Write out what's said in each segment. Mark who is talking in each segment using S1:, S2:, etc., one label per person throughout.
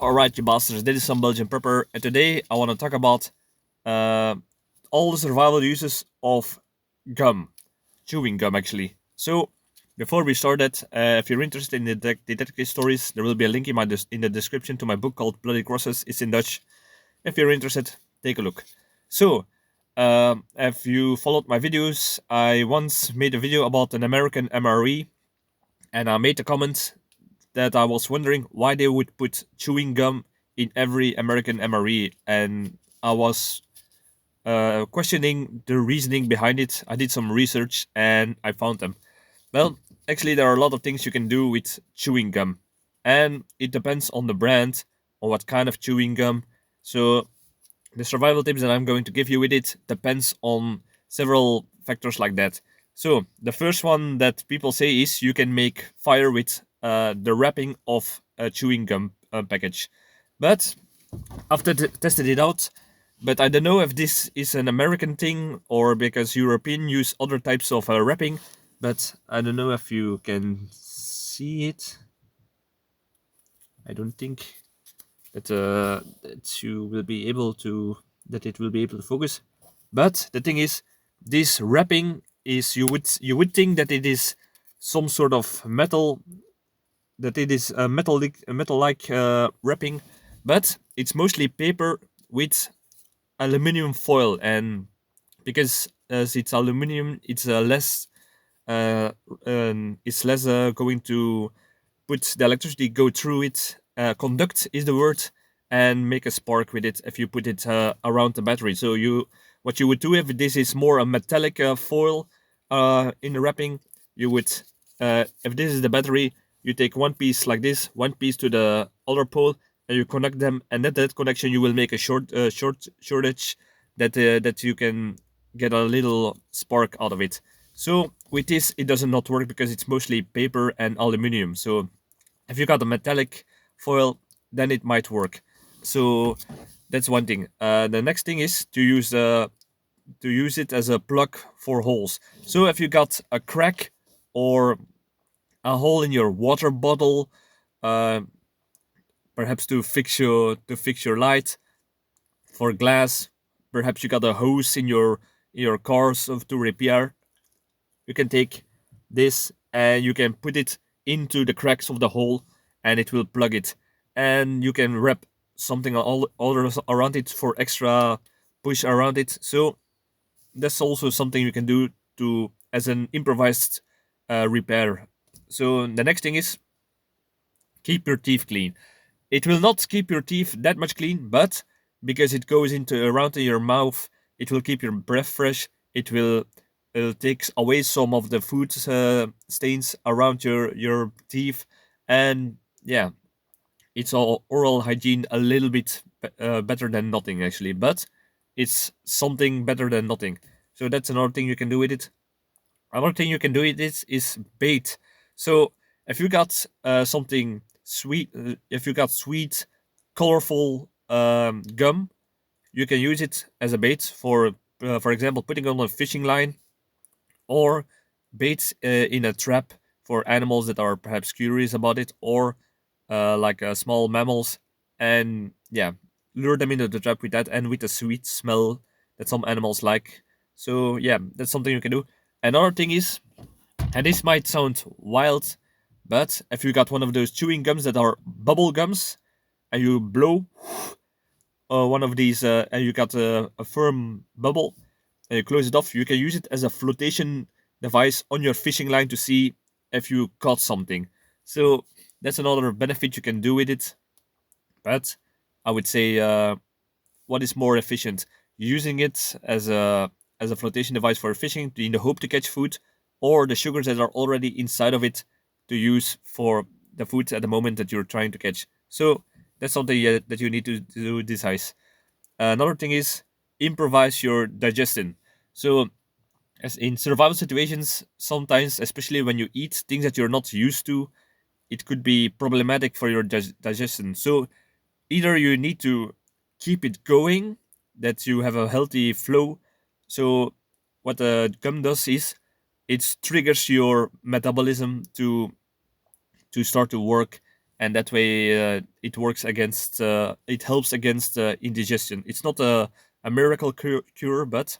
S1: Alright, you bastards, this is Some-Belgian-prepper, and today I want to talk about uh, all the survival uses of gum. Chewing gum, actually. So, before we start that, if you're interested in the detective stories, there will be a link in the description to my book called Bloody Crosses. It's in Dutch. If you're interested, take a look. So, if you followed my videos, I once made a video about an American MRE, and I made a comment that I was wondering why they would put chewing gum in every American MRE, and I was questioning the reasoning behind it. I did some research and I found them. Well, actually, there are a lot of things you can do with chewing gum, and it depends on the brand, on what kind of chewing gum. So, the survival tips that I'm going to give you with it depends on several factors like that. So the first one that people say is you can make fire with the wrapping of a chewing gum package. But after tested it out, but I don't know if this is an American thing or because European use other types of wrapping. But I don't know if you can see it. I don't think that you will be able to that it will be able to focus. But the thing is, this wrapping is you would think that it is some sort of metal, that it is a metal like wrapping, but it's mostly paper with aluminum foil, and because as it's aluminum, uh, it's less going to put the electricity go through it. Conduct is the word, and make a spark with it if you put it around the battery. So what you would do if this is more a metallic foil in the wrapping, you would, if this is the battery, you take one piece like this, one piece to the other pole, and you connect them, and at that connection you will make a shortage that you can get a little spark out of it. So with this, it does not work because it's mostly paper and aluminium. So if you got a metallic foil, then it might work. So that's one thing. The next thing is to use it as a plug for holes. So if you got a crack or a hole in your water bottle, uh, perhaps to fix your light, for glass, perhaps you got a hose in your car to repair. You can take this and you can put it into the cracks of the hole, and it will plug it. And you can wrap something all around it for extra push around it. So that's also something you can do to as an improvised repair. So the next thing is keep your teeth clean. It will not keep your teeth that much clean, but because it goes into around in your mouth, it will keep your breath fresh. It will take away some of the food stains around your teeth, and yeah, it's all oral hygiene a little bit better than nothing actually, but it's something better than nothing. So that's another thing you can do with it. Another thing you can do with it is bait. So if you got something sweet, if you got sweet, colorful gum, you can use it as a bait for example, putting on a fishing line, or bait in a trap for animals that are perhaps curious about it, or like small mammals, and yeah, lure them into the trap with that and with the sweet smell that some animals like. So yeah, that's something you can do. Another thing is, and this might sound wild, but if you got one of those chewing gums that are bubble gums, and you blow one of these, and you got a firm bubble, and you close it off, you can use it as a flotation device on your fishing line to see if you caught something. So that's another benefit you can do with it. But I would say, what is more efficient? Using it as a flotation device for fishing in the hope to catch food, or the sugars that are already inside of it to use for the food at the moment that you're trying to catch. So that's something that you need to decide. Another thing is improvise your digestion. So as in survival situations, sometimes, especially when you eat things that you're not used to, it could be problematic for your digestion. So either you need to keep it going, that you have a healthy flow. So what the gum does is it triggers your metabolism to start to work, and that way it works against it helps against indigestion. It's not a miracle cure, but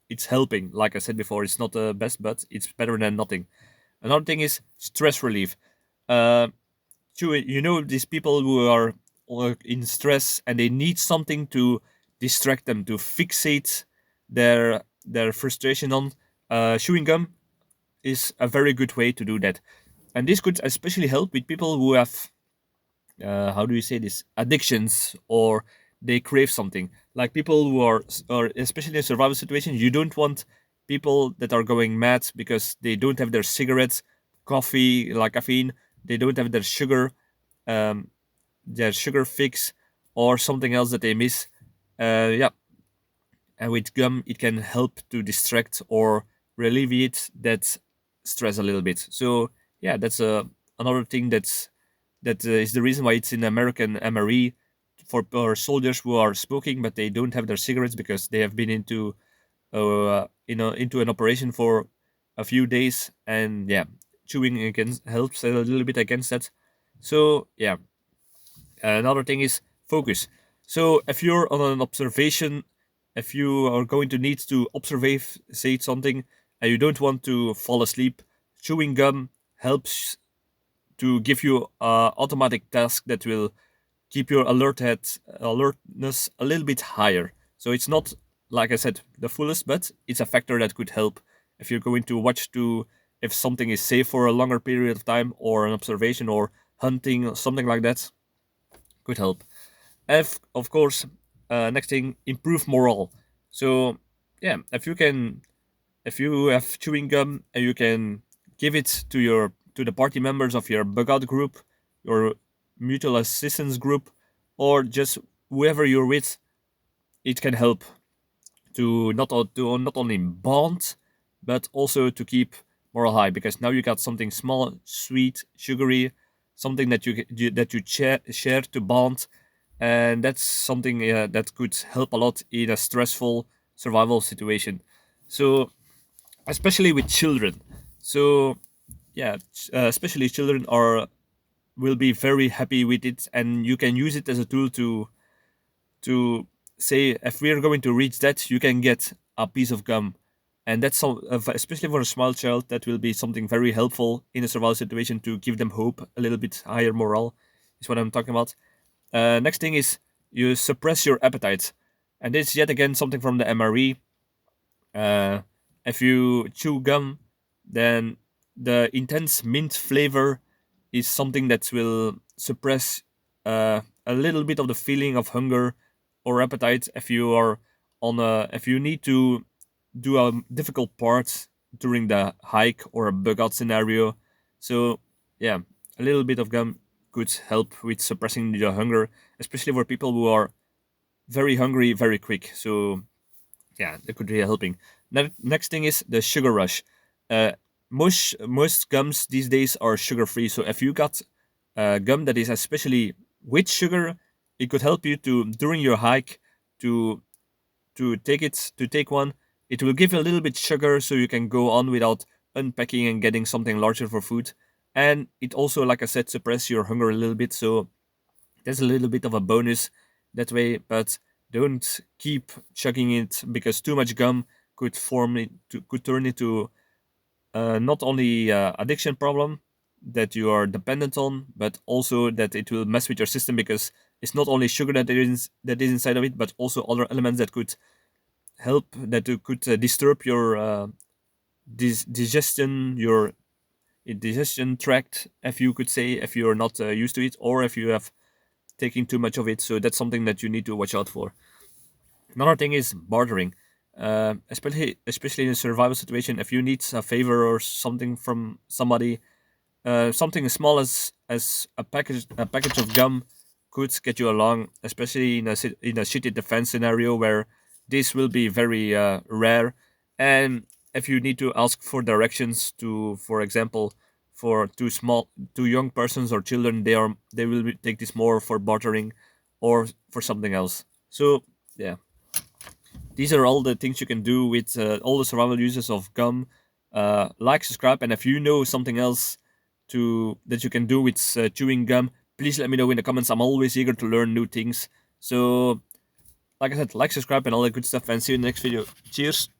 S1: it's helping. Like I said before, it's not the best, but it's better than nothing. Another thing is stress relief. uh, these people who are in stress and they need something to distract them, to fixate their frustration on. Chewing gum is a very good way to do that, and this could especially help with people who have how do you say this, addictions, or they crave something, like people who are especially in a survival situation. You don't want people that are going mad because they don't have their cigarettes, coffee, like caffeine, they don't have um, their sugar fix, or something else that they miss. Yeah, and with gum it can help to distract or alleviate that stress a little bit. So yeah, that's another thing that is the reason why it's in American MRE for soldiers who are smoking but they don't have their cigarettes because they have been into an operation for a few days, and yeah, chewing against helps a little bit against that. So yeah, another thing is focus. So if you're on an observation, if you are going to need to observe, say something, and you don't want to fall asleep, chewing gum helps to give you a automatic task that will keep your alertness a little bit higher. So it's not, like I said, the fullest, but it's a factor that could help if you're going to watch to if something is safe for a longer period of time, or an observation, or hunting, or something like that could help. If, of course, next thing, improve morale. So yeah, if you have chewing gum and you can give it to the party members of your bug out group, your mutual assistance group, or just whoever you're with, it can help to not only bond, but also to keep morale high, because now you got something small, sweet, sugary, something that share to bond, and that's something that could help a lot in a stressful survival situation. So especially with children. So yeah, especially children are will be very happy with it, and you can use it as a tool to say, if we are going to reach that, you can get a piece of gum, and that's especially for a small child, that will be something very helpful in a survival situation to give them hope, a little bit higher morale, is what I'm talking about. Next thing is you suppress your appetite, and this yet again something from the MRE. Uh, if you chew gum, then the intense mint flavor is something that will suppress a little bit of the feeling of hunger or appetite if you need to do a difficult part during the hike or a bug out scenario. So yeah, a little bit of gum could help with suppressing the hunger, especially for people who are very hungry very quick. So yeah, that could be helping. Next thing is the sugar rush. Uh, most gums these days are sugar free. So if you got gum that is especially with sugar, it could help you to during your hike to to take one. It will give you a little bit sugar, so you can go on without unpacking and getting something larger for food. And it also, like I said, suppress your hunger a little bit. So there's a little bit of a bonus that way, but don't keep chugging it, because too much gum could turn into not only addiction problem that you are dependent on, but also that it will mess with your system, because it's not only sugar that is inside of it, but also other elements that could could disturb your digestion tract, if you could say, if you're not used to it, or if you have taking too much of it. So that's something that you need to watch out for. Another thing is bartering, especially in a survival situation. If you need a favor or something from somebody, something as small as a package of gum could get you along, especially in in a shitty defense scenario where this will be very rare. And if you need to ask for directions to, for example, for two young persons or children, they will take this more for bartering or for something else. So yeah, these are all the things you can do with all the survival uses of gum. Like, subscribe, and if you know something else that you can do with chewing gum, please let me know in the comments. I'm always eager to learn new things. So, like I said, like, subscribe, and all that good stuff, and see you in the next video. Cheers!